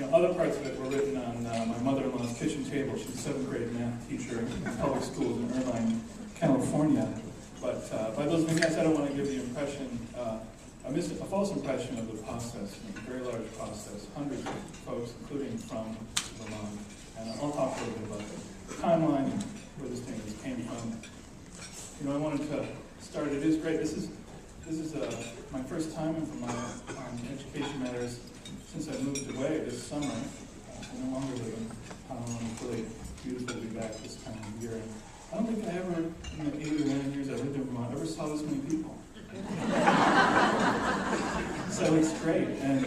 Other parts of it were written on my mother-in-law's kitchen table. She's a 7th grade math teacher in public schools in Irvine, California. But by those vignettes, I don't want to give the impression, a false impression of the process, a very large process, hundreds of folks, including from Vermont. And I'll talk a little bit about the timeline and where the standards came from. I wanted to start. It is great. This is my first time in Vermont on Education Matters since I moved away this summer. I no longer live in Honolulu. It's really beautiful to be back this time of year. I don't think I ever, in the 8 or 9 years I lived in Vermont, ever saw this many people. So it's great. And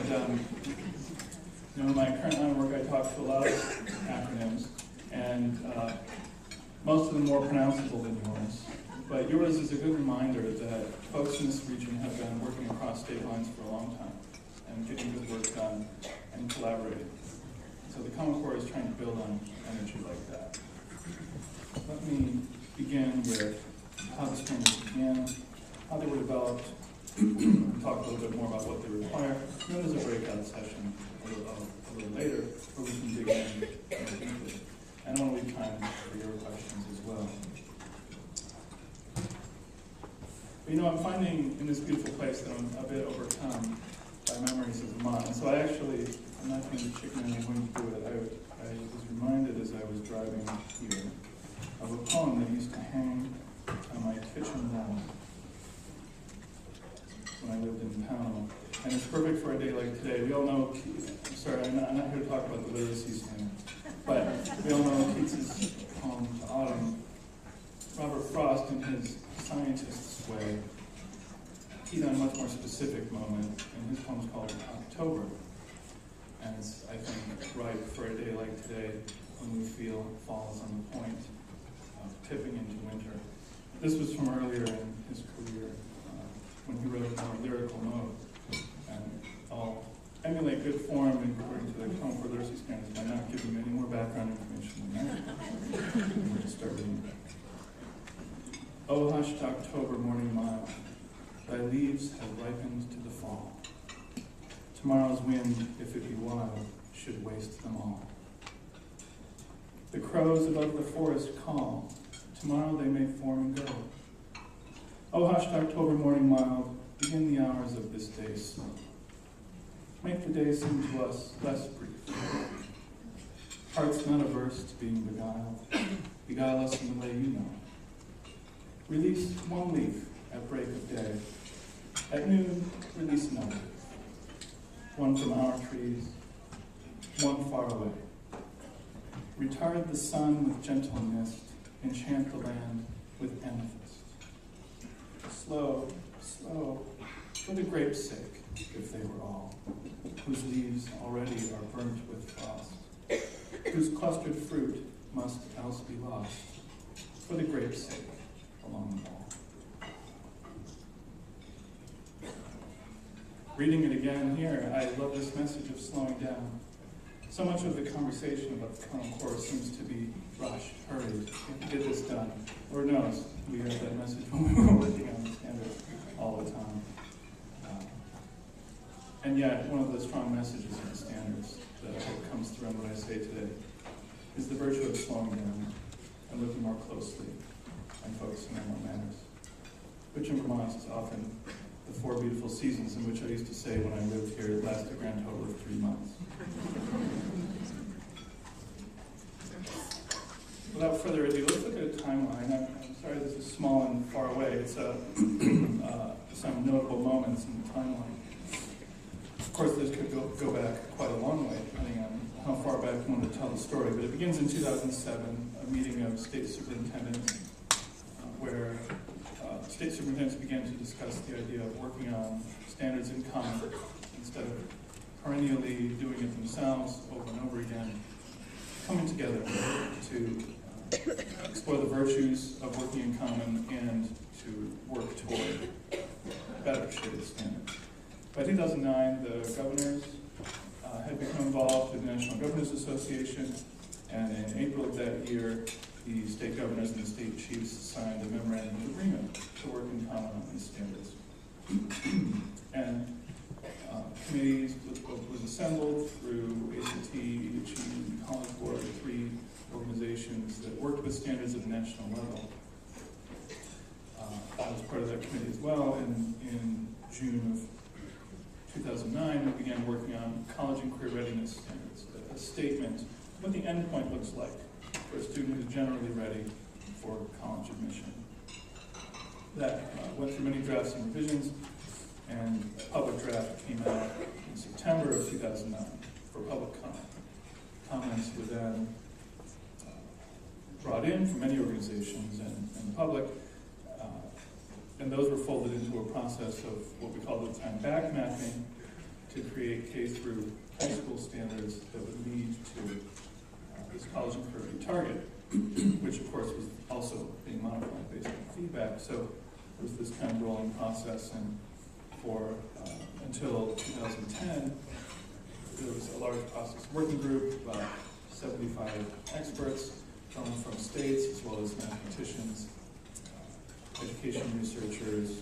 in my current line of work, I talk to a lot of acronyms, and most of them more pronounceable than yours. But yours is a good reminder that folks in this region have been working across state lines for a long time and getting good work done and collaborating. So the Common Core is trying to build on energy like that. Let me begin with how the standards began, how they were developed, talk a little bit more about what they require, and then there's a breakout session a little later where we can dig in more deeply. And I want to leave time for your questions as well. But I'm finding in this beautiful place that I'm a bit overcome by memories of Vermont. And so I'm not going to chicken and I'm going to do it. I was reminded as I was driving here of a poem that used to hang on my kitchen wall when I lived in Pownell. And it's perfect for a day like today. We all know, I'm not here to talk about the literacy standard, but we all know Keats's poem to Autumn. Robert Frost, in his scientist's way, keyed on a much more specific moment, and his poem's called October. And it's, I think, right for a day like today when we feel fall is on the point of tipping into winter. This was from earlier in his career, when he wrote more lyrical mode. And I'll emulate good form according to the Common Core literacy standards by not giving you any more background information than that. I'm going to start reading. O hushed October morning mild, thy leaves have ripened to the fall. Tomorrow's wind, if it be wild, should waste them all. The crows above the forest call, tomorrow they may form and go. O hushed October morning mild, begin the hours of this day slow. Make the day seem to us less brief. Hearts not averse to being beguiled, beguile us in the way you know. Release one leaf at break of day. At noon, release another. One from our trees, one far away. Retard the sun with gentle mist, enchant the land with amethyst. Slow, slow, for the grapes' sake, if they were all, whose leaves already are burnt with frost, whose clustered fruit must else be lost, for the grapes' sake, along the wall. Reading it again here, I love this message of slowing down. So much of the conversation about the Common Core seems to be rushed, hurried, get this done. Lord knows, we heard that message when we were working on the standards all the time. And yet, one of the strong messages in the standards that I hope comes through in what I say today is the virtue of slowing down and looking more closely and focusing on what matters, which in Vermont is often the 4 beautiful seasons in which I used to say when I lived here, it lasted a grand total of 3 months. Without further ado, let's look at a timeline. I'm sorry this is small and far away. It's some notable moments in the timeline. Of course, this could go back quite a long way, depending on how far back you want to tell the story. But it begins in 2007, a meeting of state superintendents, where state superintendents began to discuss the idea of working on standards in common instead of perennially doing it themselves over and over again, coming together to explore the virtues of working in common and to work toward better shared standards. By 2009, the governors had become involved in the National Governors Association, and in April of that year, the state governors and the state chiefs signed a memorandum of agreement to work in common on these standards. And committees was assembled through ACT, Achievement, College Board, 3 organizations that worked with standards at the national level. I was part of that committee as well. In June of 2009, we began working on college and career readiness standards, a statement of what the endpoint looks like for a student who's generally ready for college admission. That went through many drafts and revisions, and a public draft came out in September of 2009 for public comment. Comments were then brought in from many organizations and the public, and those were folded into a process of what we called at the time back mapping to create K through high school standards that would lead to this college and career target, which of course was also being modified based on feedback. So there was this kind of rolling process, and for until 2010, there was a large process working group, about 75 experts coming from states as well as mathematicians, education researchers,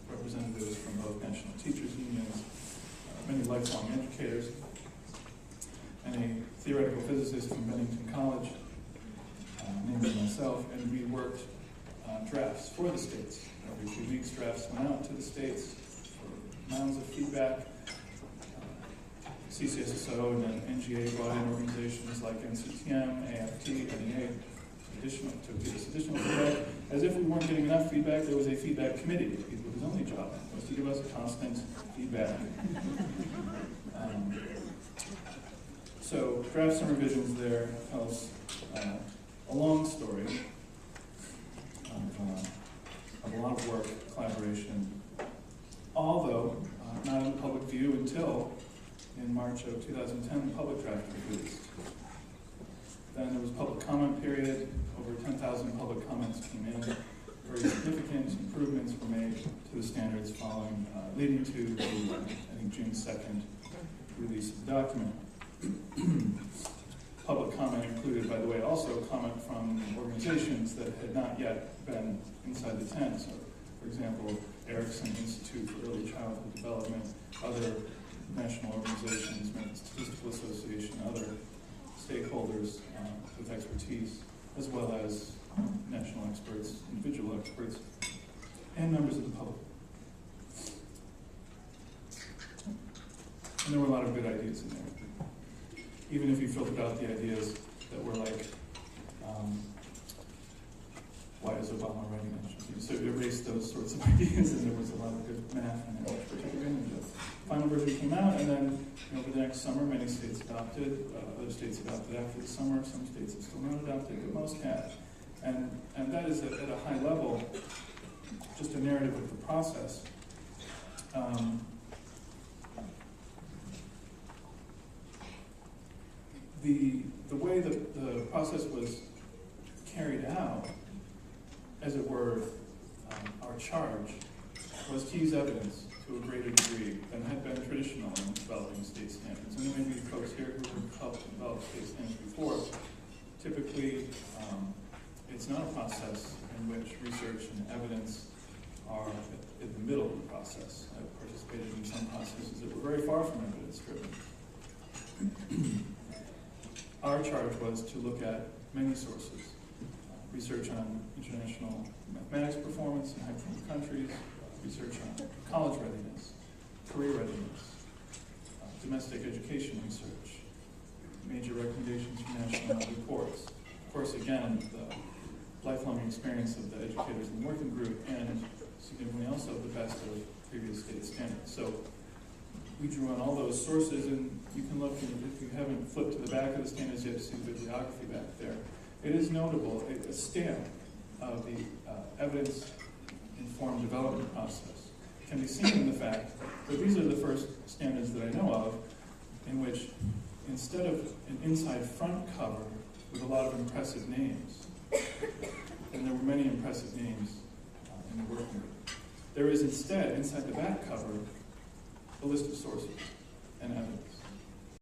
representatives from both national teachers unions, many lifelong educators, and a theoretical physicist from Bennington College, named myself, and we worked on drafts for the states. Every few weeks, drafts went out to the states for rounds of feedback. CCSSO and then NGA brought in organizations like NCTM, AFT, NEA, to give us additional feedback. As if we weren't getting enough feedback, there was a feedback committee of people whose only job was to give us constant feedback. So drafts and revisions there tells a long story of a lot of work, collaboration, although not in public view until in March of 2010, the public draft was released. Then there was public comment period. Over 10,000 public comments came in. Very significant improvements were made to the standards following, leading to the, I think, June 2nd release of the document. Public comment included, by the way, also comment from organizations that had not yet been inside the tent. So, for example, Erickson Institute for Early Childhood Development, other national organizations, American Statistical Association, other stakeholders with expertise, as well as national experts, individual experts, and members of the public. And there were a lot of good ideas in there. Even if you filtered out the ideas that were like, why is Obama writing it? So you erased those sorts of ideas, and there was a lot of good math in it, which we took advantage of. Final version came out, and then over the next summer, many states adopted. Other states adopted after the summer. Some states have still not adopted, but most have. And that is at a high level, just a narrative of the process. The way the process was carried out, as it were, our charge was to use evidence to a greater degree than had been traditional in developing state standards. And there may be folks here who have helped develop state standards before. Typically, it's not a process in which research and evidence are at the middle of the process. I've participated in some processes that were very far from evidence-driven. Our charge was to look at many sources. Research on international mathematics performance in high-performing countries, research on college readiness, career readiness, domestic education research, major recommendations from national reports. Of course, again, the lifelong experience of the educators in the working group, and significantly also the best of previous state standards. So we drew on all those sources, and you can look, if you haven't flipped to the back of the standards yet to see the bibliography back there. It is notable, a stamp of the evidence-informed development process can be seen in the fact that these are the first standards that I know of in which, instead of an inside front cover with a lot of impressive names, and there were many impressive names in the working group, there is instead, inside the back cover, a list of sources and evidence.